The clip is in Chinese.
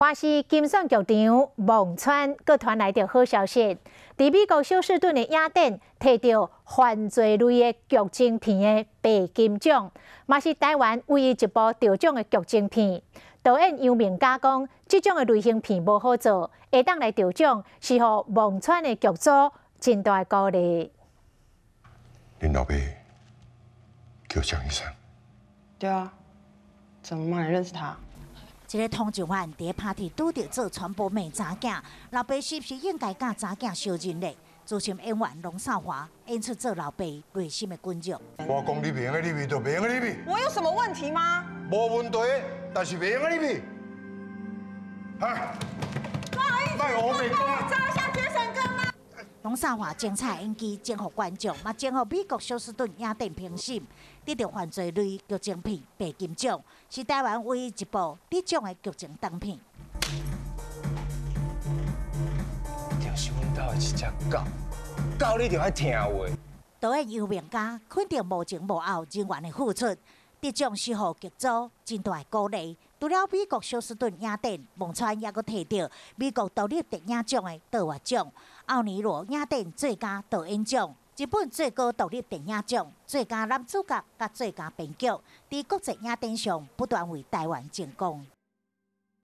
我是金选局长孟川，各传来着好消息，伫美国休斯顿的雅典摕到犯罪类的剧情片的白金奖，嘛是台湾唯一一部得奖的剧情片。导演杨明嘉讲，这种的类型片无好做，会当来得奖，是互孟川的剧组真大的鼓励。恁老爸叫蒋医生。对啊，怎么嘛？你认识他？一个通缉犯伫 party 拄着做传播妹查囝，老爸是不是应该甲查囝相认呢？资深演员龙少华演出做老爸内心的群众。我讲你袂用的，你袂就袂用的，你袂。我有什么问题吗？无问题，但是袂用的，你袂。哎，不好意思，我袂讲。照一下决审根吗？龙少华精彩演技征服观众，嘛征服美国休斯顿雅典评审，得到犯罪类剧情片白金奖，是台湾唯一一部得奖的剧情长片。就是阮兜的一只狗，狗你就爱听话。导演杨明嘉肯定无前无后人员的付出，得奖是互剧组真大的鼓励。除了美国休斯顿雅典，孟川也阁摕到美国独立电影奖的导演奖、奥尼罗雅典最佳导演奖、日本最高独立电影奖、最佳男主角甲最佳编剧，伫国际雅典上不断为台湾争光。